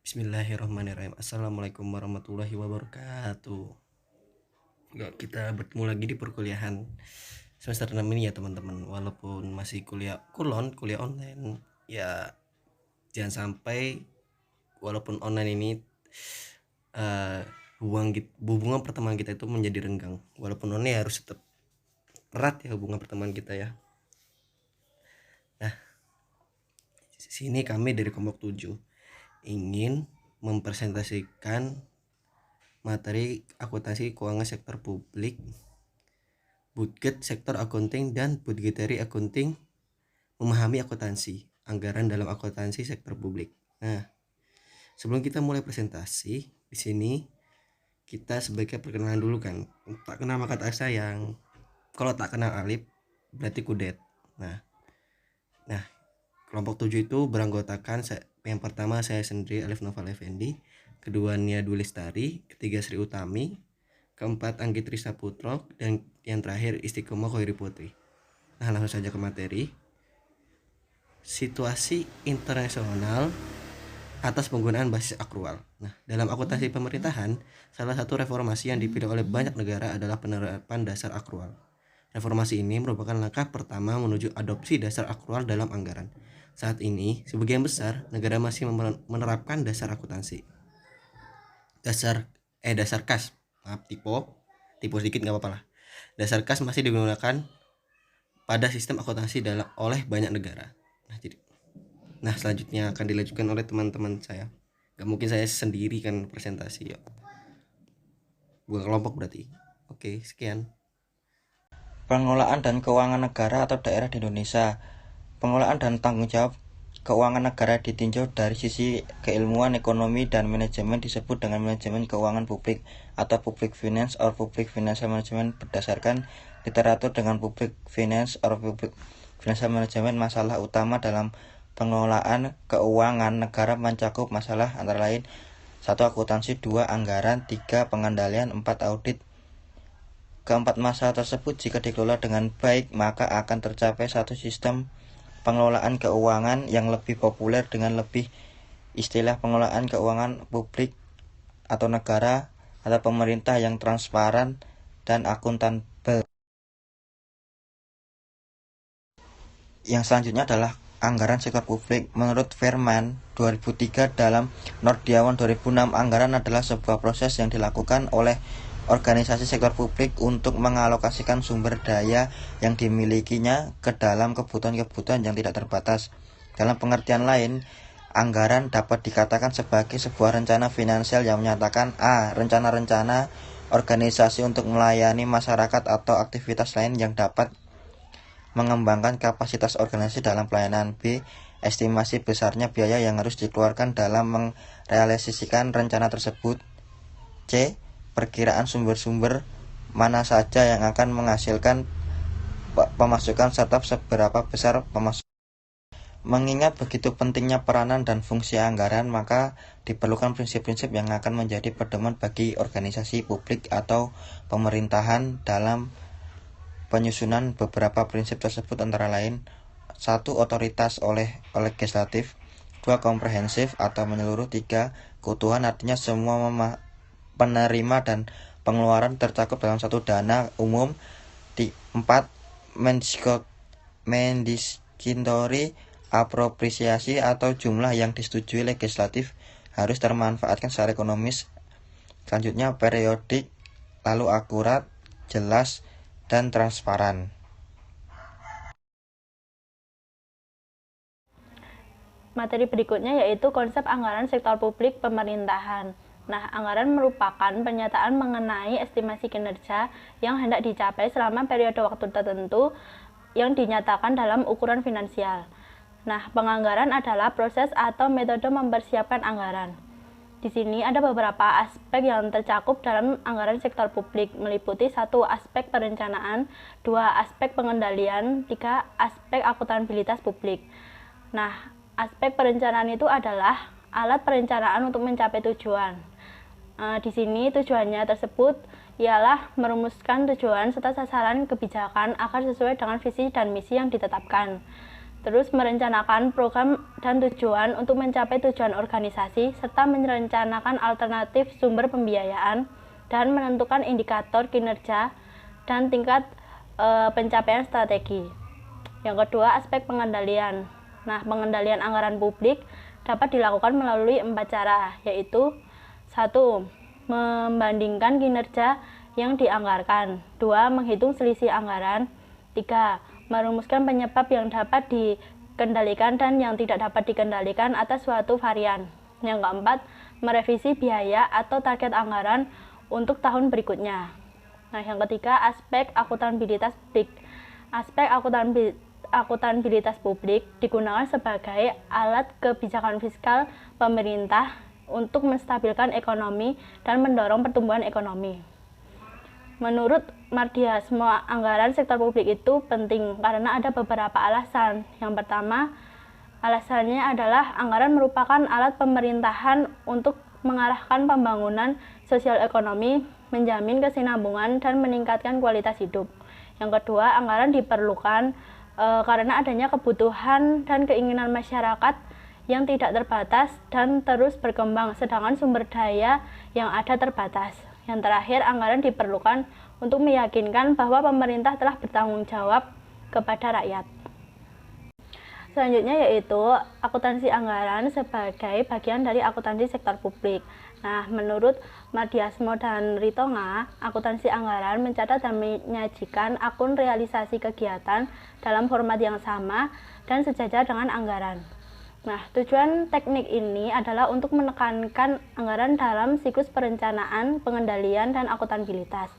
Bismillahirrahmanirrahim. Assalamualaikum warahmatullahi wabarakatuh. Kita bertemu lagi di perkuliahan semester 6 ini ya teman-teman. Walaupun masih kuliah online, ya jangan sampai walaupun online ini uh, hubungan pertemanan kita itu menjadi renggang. Walaupun online harus tetap erat ya hubungan pertemanan kita ya. Nah, sini kami dari kelompok 7 ingin mempresentasikan materi akuntansi keuangan sektor publik, budget sektor accounting, dan budgetary accounting, memahami akuntansi anggaran dalam akuntansi sektor publik. Nah, sebelum kita mulai presentasi, di sini kita sebagai perkenalan dulu kan. Tak kenal maka tak sayang. Kalau tak kenal alif berarti kudet. Nah, kelompok 7 itu beranggotakan yang pertama saya sendiri Alif Noval Effendi, keduanya Dwi Lestari, ketiga Sri Utami, keempat Anggit Risa Putro, dan yang terakhir Istiqomah Khairi Putri. Nah, langsung saja ke materi. Situasi internasional atas penggunaan basis akrual. Nah, dalam akuntansi pemerintahan, salah satu reformasi yang dipilih oleh banyak negara adalah penerapan dasar akrual. Reformasi ini merupakan langkah pertama menuju adopsi dasar akrual dalam anggaran. Saat ini, sebagian besar negara masih menerapkan dasar akuntansi. Dasar kas. Maaf, tipe sedikit nggak apa-apa lah. Dasar kas masih digunakan pada sistem akuntansi oleh banyak negara. Nah, selanjutnya akan dilanjutkan oleh teman-teman saya. Gak mungkin saya sendiri kan presentasi ya. Bukan kelompok berarti. Oke, sekian. Pengelolaan dan keuangan negara atau daerah di Indonesia. Pengelolaan dan tanggung jawab keuangan negara ditinjau dari sisi keilmuan ekonomi dan manajemen disebut dengan manajemen keuangan publik atau public finance or public financial management berdasarkan literatur dengan public finance or public financial management. Masalah utama dalam pengelolaan keuangan negara mencakup masalah antara lain 1. Akuntansi, 2. Anggaran, 3. Pengendalian, 4. Audit. Keempat masalah tersebut jika dikelola dengan baik maka akan tercapai satu sistem pengelolaan keuangan yang lebih populer dengan lebih istilah pengelolaan keuangan publik atau negara atau pemerintah yang transparan dan akuntabel. Yang selanjutnya adalah anggaran sektor publik. Menurut Verman 2003 dalam Nordiawan 2006, anggaran adalah sebuah proses yang dilakukan oleh organisasi sektor publik untuk mengalokasikan sumber daya yang dimilikinya ke dalam kebutuhan-kebutuhan yang tidak terbatas. Dalam pengertian lain, anggaran dapat dikatakan sebagai sebuah rencana finansial yang menyatakan a. rencana-rencana organisasi untuk melayani masyarakat atau aktivitas lain yang dapat mengembangkan kapasitas organisasi dalam pelayanan. B. Estimasi besarnya biaya yang harus dikeluarkan dalam merealisasikan rencana tersebut. C. Perkiraan sumber-sumber mana saja yang akan menghasilkan pemasukan serta seberapa besar pemasukan. Mengingat begitu pentingnya peranan dan fungsi anggaran, maka diperlukan prinsip-prinsip yang akan menjadi pedoman bagi organisasi publik atau pemerintahan dalam penyusunan beberapa prinsip tersebut antara lain 1. Otoritas oleh legislatif, 2. Komprehensif atau menyeluruh, 3. Keutuhan artinya semua penerima dan pengeluaran tercakup dalam satu dana umum, 4. Mandatory apropriasi atau jumlah yang disetujui legislatif harus termanfaatkan secara ekonomis. Selanjutnya periodik, lalu akurat, jelas, dan transparan. Materi berikutnya yaitu konsep anggaran sektor publik pemerintahan. Nah, anggaran merupakan pernyataan mengenai estimasi kinerja yang hendak dicapai selama periode waktu tertentu yang dinyatakan dalam ukuran finansial. Nah, penganggaran adalah proses atau metode mempersiapkan anggaran. Di sini ada beberapa aspek yang tercakup dalam anggaran sektor publik, meliputi 1. Aspek perencanaan, 2. Aspek pengendalian, 3. Aspek akuntabilitas publik. Nah, aspek perencanaan itu adalah alat perencanaan untuk mencapai tujuan. Di sini tujuannya tersebut ialah merumuskan tujuan serta sasaran kebijakan agar sesuai dengan visi dan misi yang ditetapkan. Terus merencanakan program dan tujuan untuk mencapai tujuan organisasi, serta merencanakan alternatif sumber pembiayaan, dan menentukan indikator kinerja dan tingkat pencapaian strategi. Yang kedua, aspek pengendalian. Nah, pengendalian anggaran publik dapat dilakukan melalui 4 cara, yaitu 1. Membandingkan kinerja yang dianggarkan. 2. Menghitung selisih anggaran. 3. Merumuskan penyebab yang dapat dikendalikan dan yang tidak dapat dikendalikan atas suatu varian. Yang keempat, merevisi biaya atau target anggaran untuk tahun berikutnya. Nah, yang ketiga, aspek akuntabilitas publik. Aspek akuntabilitas publik digunakan sebagai alat kebijakan fiskal pemerintah untuk menstabilkan ekonomi dan mendorong pertumbuhan ekonomi. Menurut Mardia, semua anggaran sektor publik itu penting karena ada beberapa alasan. Yang pertama, alasannya adalah anggaran merupakan alat pemerintahan untuk mengarahkan pembangunan sosial ekonomi, menjamin kesinambungan, dan meningkatkan kualitas hidup. Yang kedua, anggaran diperlukan karena adanya kebutuhan dan keinginan masyarakat yang tidak terbatas dan terus berkembang, sedangkan sumber daya yang ada terbatas. Yang terakhir, anggaran diperlukan untuk meyakinkan bahwa pemerintah telah bertanggung jawab kepada rakyat. Selanjutnya yaitu akuntansi anggaran sebagai bagian dari akuntansi sektor publik. Nah, menurut Mardiasmo dan Ritonga, akuntansi anggaran mencatat dan menyajikan akun realisasi kegiatan dalam format yang sama dan sejajar dengan anggaran. Nah, tujuan teknik ini adalah untuk menekankan anggaran dalam siklus perencanaan, pengendalian, dan akuntabilitas.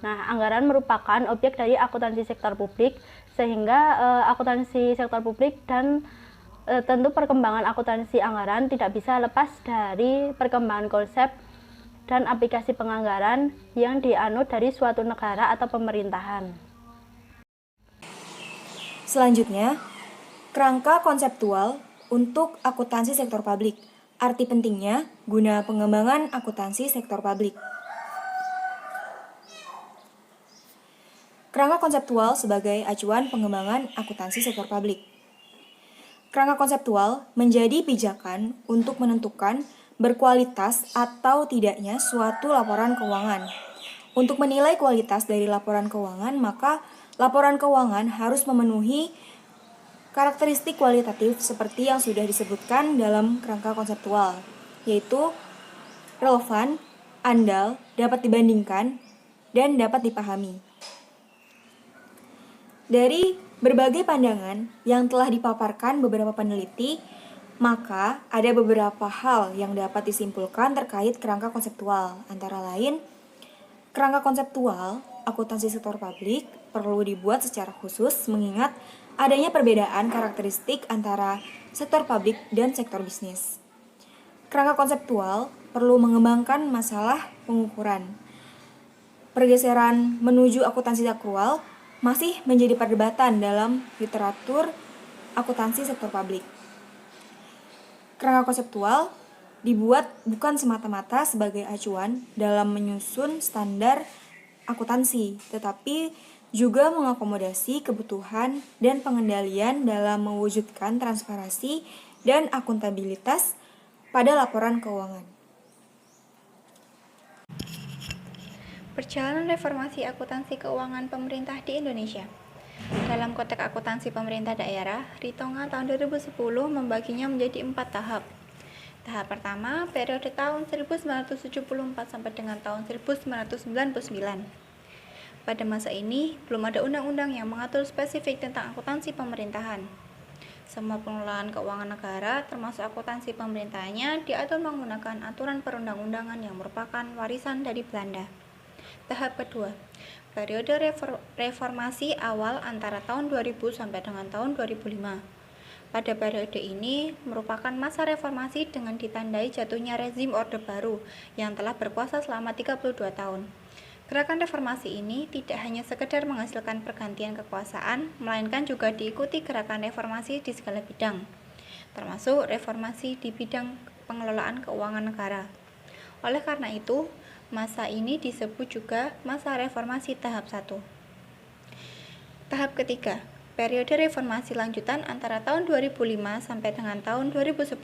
Nah, anggaran merupakan objek dari akuntansi sektor publik, sehingga akuntansi sektor publik dan tentu perkembangan akuntansi anggaran tidak bisa lepas dari perkembangan konsep dan aplikasi penganggaran yang dianut dari suatu negara atau pemerintahan. Selanjutnya, kerangka konseptual untuk akuntansi sektor publik. Arti pentingnya guna pengembangan akuntansi sektor publik. Kerangka konseptual sebagai acuan pengembangan akuntansi sektor publik. Kerangka konseptual menjadi pijakan untuk menentukan berkualitas atau tidaknya suatu laporan keuangan. Untuk menilai kualitas dari laporan keuangan, maka laporan keuangan harus memenuhi karakteristik kualitatif seperti yang sudah disebutkan dalam kerangka konseptual, yaitu relevan, andal, dapat dibandingkan, dan dapat dipahami. Dari berbagai pandangan yang telah dipaparkan beberapa peneliti, maka ada beberapa hal yang dapat disimpulkan terkait kerangka konseptual. Antara lain, kerangka konseptual akuntansi sektor publik perlu dibuat secara khusus mengingat adanya perbedaan karakteristik antara sektor publik dan sektor bisnis. Kerangka konseptual perlu mengembangkan masalah pengukuran. Pergeseran menuju akuntansi akrual masih menjadi perdebatan dalam literatur akuntansi sektor publik. Kerangka konseptual dibuat bukan semata-mata sebagai acuan dalam menyusun standar akuntansi, tetapi juga mengakomodasi kebutuhan dan pengendalian dalam mewujudkan transparansi dan akuntabilitas pada laporan keuangan. Perjalanan reformasi akuntansi keuangan pemerintah di Indonesia. Dalam konteks akuntansi pemerintah daerah, Ritonga tahun 2010 membaginya menjadi 4 tahap. Tahap pertama, periode tahun 1974 sampai dengan tahun 1999. Pada masa ini, belum ada undang-undang yang mengatur spesifik tentang akuntansi pemerintahan. Semua pengelolaan keuangan negara, termasuk akuntansi pemerintahannya, diatur menggunakan aturan perundang-undangan yang merupakan warisan dari Belanda. Tahap kedua, periode reformasi awal antara tahun 2000 sampai dengan tahun 2005. Pada periode ini merupakan masa reformasi dengan ditandai jatuhnya rezim Orde Baru yang telah berkuasa selama 32 tahun. Gerakan reformasi ini tidak hanya sekedar menghasilkan pergantian kekuasaan, melainkan juga diikuti gerakan reformasi di segala bidang, termasuk reformasi di bidang pengelolaan keuangan negara. Oleh karena itu, masa ini disebut juga masa reformasi tahap 1. Tahap ketiga, periode reformasi lanjutan antara tahun 2005 sampai dengan tahun 2010.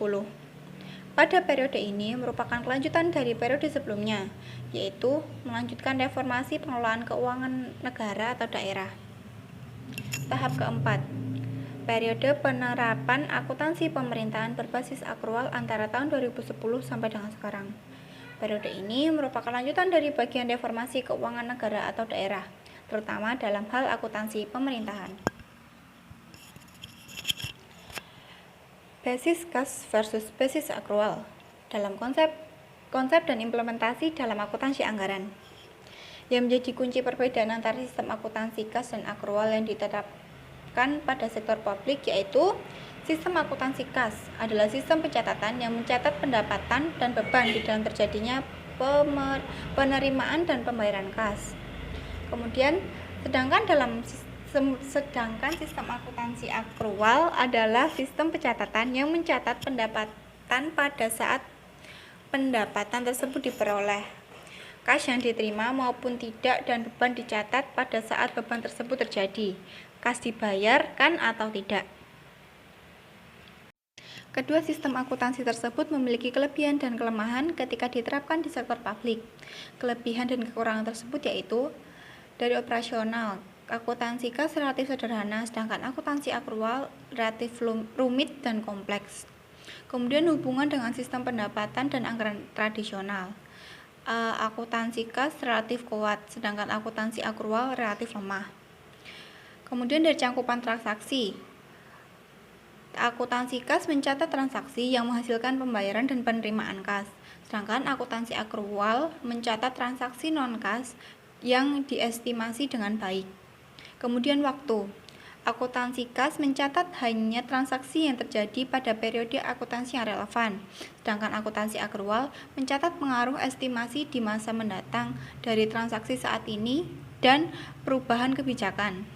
Pada periode ini merupakan kelanjutan dari periode sebelumnya, yaitu melanjutkan reformasi pengelolaan keuangan negara atau daerah. Tahap keempat, periode penerapan akuntansi pemerintahan berbasis akrual antara tahun 2010 sampai dengan sekarang. Periode ini merupakan lanjutan dari bagian reformasi keuangan negara atau daerah, terutama dalam hal akuntansi pemerintahan. Basis kas versus basis akrual dalam konsep dan implementasi dalam akuntansi anggaran. Yang menjadi kunci perbedaan antara sistem akuntansi kas dan akrual yang ditetapkan pada sektor publik yaitu sistem akuntansi kas adalah sistem pencatatan yang mencatat pendapatan dan beban di dalam terjadinya penerimaan dan pembayaran kas. Kemudian sedangkan sistem akuntansi akrual adalah sistem pencatatan yang mencatat pendapatan pada saat pendapatan tersebut diperoleh, kas yang diterima maupun tidak, dan beban dicatat pada saat beban tersebut terjadi, kas dibayarkan atau tidak. Kedua sistem akuntansi tersebut memiliki kelebihan dan kelemahan ketika diterapkan di sektor publik. Kelebihan dan kekurangan tersebut yaitu dari operasional, akuntansi kas relatif sederhana, sedangkan akuntansi akrual relatif rumit dan kompleks. Kemudian hubungan dengan sistem pendapatan dan anggaran tradisional. Akuntansi kas relatif kuat, sedangkan akuntansi akrual relatif lemah. Kemudian dari cakupan transaksi. Akuntansi kas mencatat transaksi yang menghasilkan pembayaran dan penerimaan kas, sedangkan akuntansi akrual mencatat transaksi non-kas yang diestimasi dengan baik. Kemudian waktu. Akuntansi kas mencatat hanya transaksi yang terjadi pada periode akuntansi yang relevan, sedangkan akuntansi akrual mencatat pengaruh estimasi di masa mendatang dari transaksi saat ini dan perubahan kebijakan.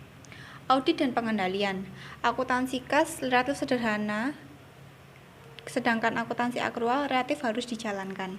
Audit dan pengendalian. Akuntansi kas relatif sederhana, sedangkan akuntansi akrual relatif harus dijalankan.